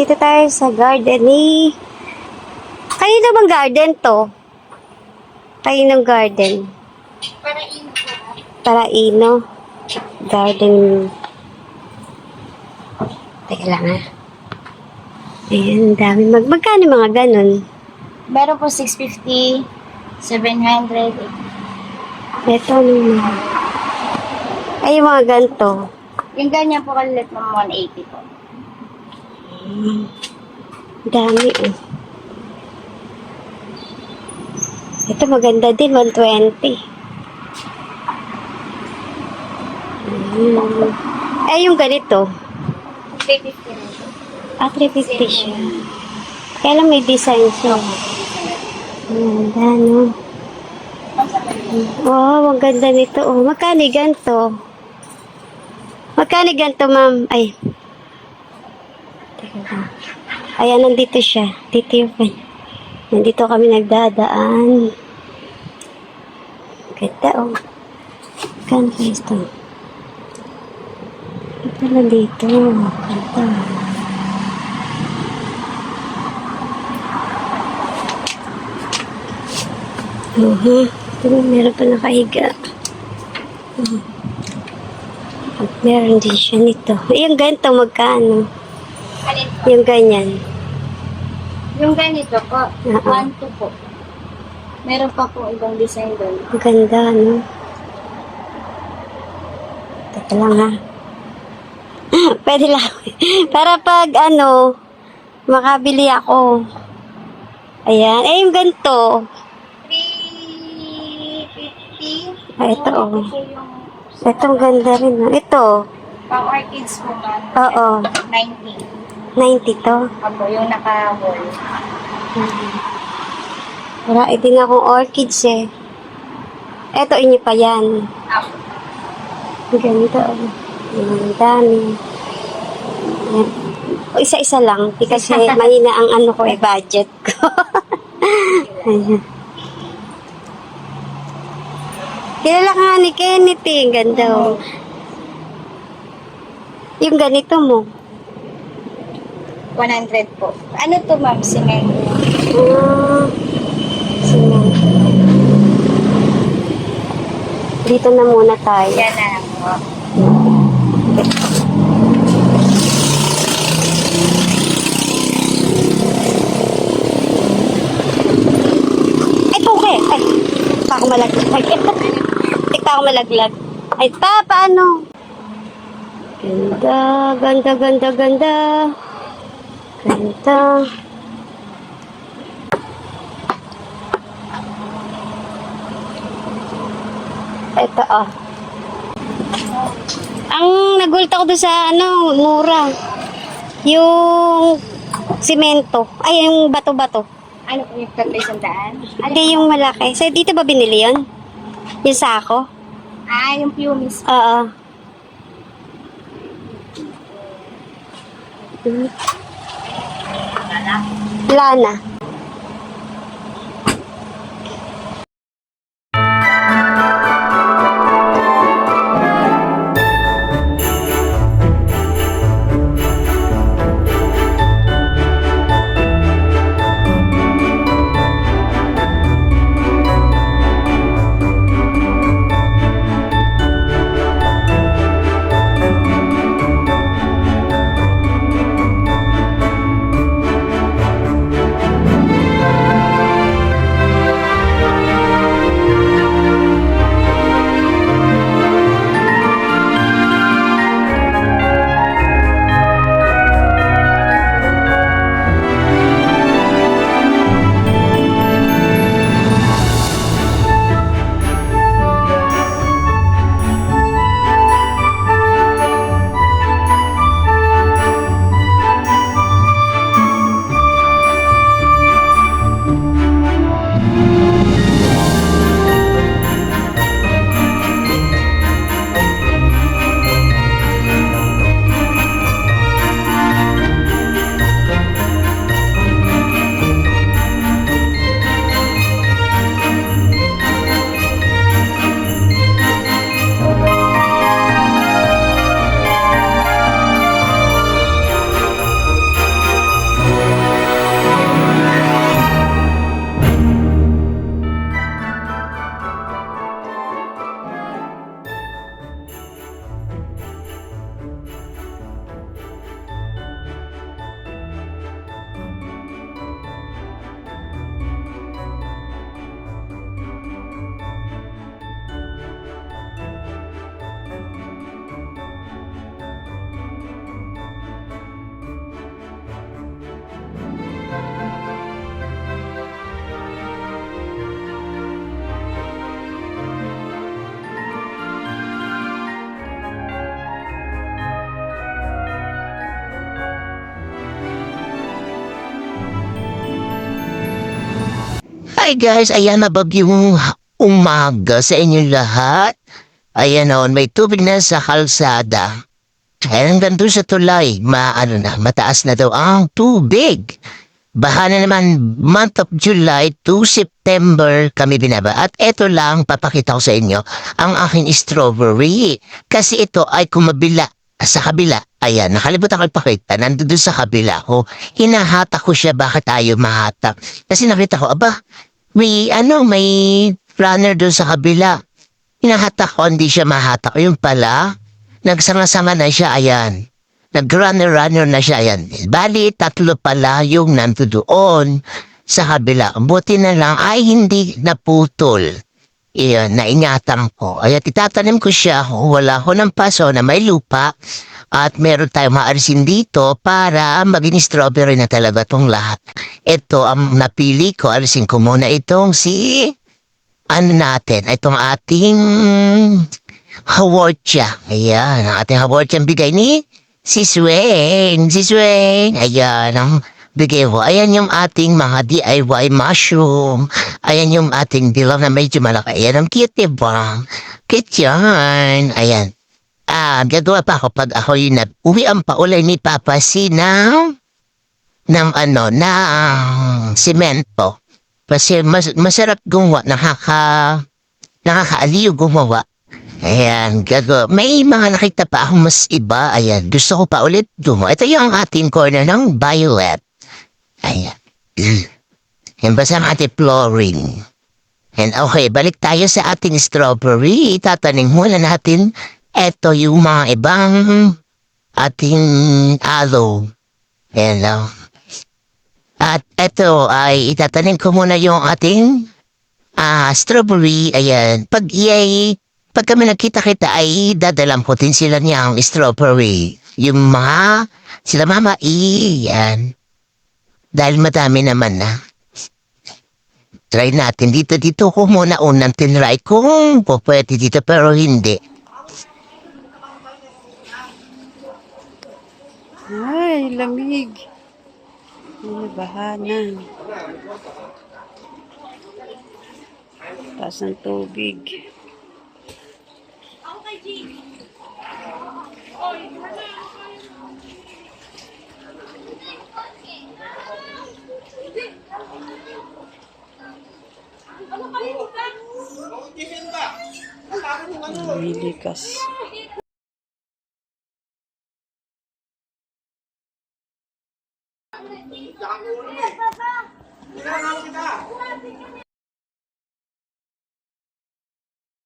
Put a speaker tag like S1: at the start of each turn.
S1: Nandito tayo sa garden ni... Kanino bang garden to? Kaninong garden?
S2: Paraino po.
S1: Paraino. Garden. Teka lang ha. Ayan, dami. Magkano mga ganun?
S2: Meron po 650, 700.
S1: Ito naman. Ay, yung mga ganito.
S2: Yung ganyan po kalit ng 180 po.
S1: Dami eh. Ito maganda din, 120. Ay, yung ganito.
S2: 350 rin po.
S1: 350 siya. Kaya lang may design siya. Ganda, no? Oh, ang ganda nito. Oh, magkano ganito? Magkano ganito, ma'am? Ay. Teka lang. Ayan, nandito siya. Dito yung nandito kami nagdadaan. Ganda, oh. Magkano kayo ito? Ito lang dito. Ganda. Ito meron pa nakahiga. Meron din siya nito. Yung ganito, magkano?
S2: Alin po?
S1: Yung ganyan.
S2: Yung ganito po,
S1: Oo.
S2: 1-2 po. Meron pa po ibang design doon.
S1: Maganda, no? Teka lang, ha? Pwede lang. Para pag, makabili ako. Ayan. Eh, yung ganito.
S2: 350.
S1: Ito, oh.
S2: Ito po yung
S1: Ito, ang ganda rin, no? Ito.
S2: pang orchids po man.
S1: Oo.
S2: 90.
S1: 90 to.
S2: Ako, yung naka-wall.
S1: Wala, din akong orchids, eh. Ito, inyo pa yan.
S2: Ako.
S1: Ang ganda, oh. Ang dami. Ayan. O, isa-isa lang. Di kasi mahina ang budget ko. Ayan. Kilala ka nga ni Kenneth, eh. Ang ganda, oh. Yung ganito mo.
S2: 100 po. Ano to, ma'am? Cement.
S1: Sinan. Dito na muna tayo.
S2: Yan na lang po.
S1: Ay, okay. Ay, pa ako malaglag. Ay, pa ako malaglag. Ay, paano? Ganda, ganda, ganda, ganda. Ganda. Ito, oh. Ang nagulta ko doon sa, mura. Yung simento. Ay, yung bato-bato.
S2: Ano po yung 300?
S1: Hindi yung malaki. So, dito ba binili yun? Yung sako?
S2: Yung pumice.
S1: Oo. Lana.
S3: Hi guys, ayan na bagyong umaga sa inyo lahat. Ayan o, may tubig na sa kalsada. Ayan hanggang doon sa tulay, mataas na daw ang tubig. Baha na naman month of July to September kami binaba. At eto lang, papakita ko sa inyo ang aking strawberry. Kasi ito ay kumabila sa kabila. Ayan, nakalimutan ko ipakita. Nandun sa kabila ko. Hinahata ko siya, bakit tayo mahata? Kasi nakita ko, aba, may runner doon sa kabila. Hinahata ko, hindi siya mahata ko. Yung pala, nagsama-sama na siya, ayan. Nag-runner na siya, ayan. Bali, 3 pala yung nanto doon sa kabila. Buti na lang ay hindi naputol. Iyan, naingatan ko. Ayan, itatanim ko siya. Wala ko ng paso na may lupa. At meron tayong maarisin dito para maging strawberry na talaga itong lahat. Ito ang napili ko. Alisin ko muna itong itong ating hawortya. Ayan, ang ating hawortya ang bigay ni Si Swain. Ayan, ang bigay ko. Ayan yung ating mga DIY mushroom. Ayan yung ating dilaw na medyo malaki. Ayan, ang cute, diba? Cute yan. Ayan. Gagawa pa ako pag ako yung uwi ang paulay ni Papa ng semento. Kasi masarap gumawa, nakakaaliw gumawa. Ayan, may mga nakita pa akong mas iba. Ayan, gusto ko pa ulit gumawa. Ito yung ating corner ng violet. Ayan. Yan ba sa ating flooring? And okay, balik tayo sa ating strawberry. Tatanim muna natin. Ito yung mga ibang ating aloe. Ayan. At ito ay itatanim ko muna yung ating strawberry. Ayan. Pag kami nagkita-kita ay dadalam ko din sila niyang strawberry. Yung mga sila mama yan. Dahil madami naman na. Try natin dito ko muna unang tinry kung pwede dito pero hindi.
S4: Ay, lamig. Ay, bahanan. Taas ng tubig. Ay, likas.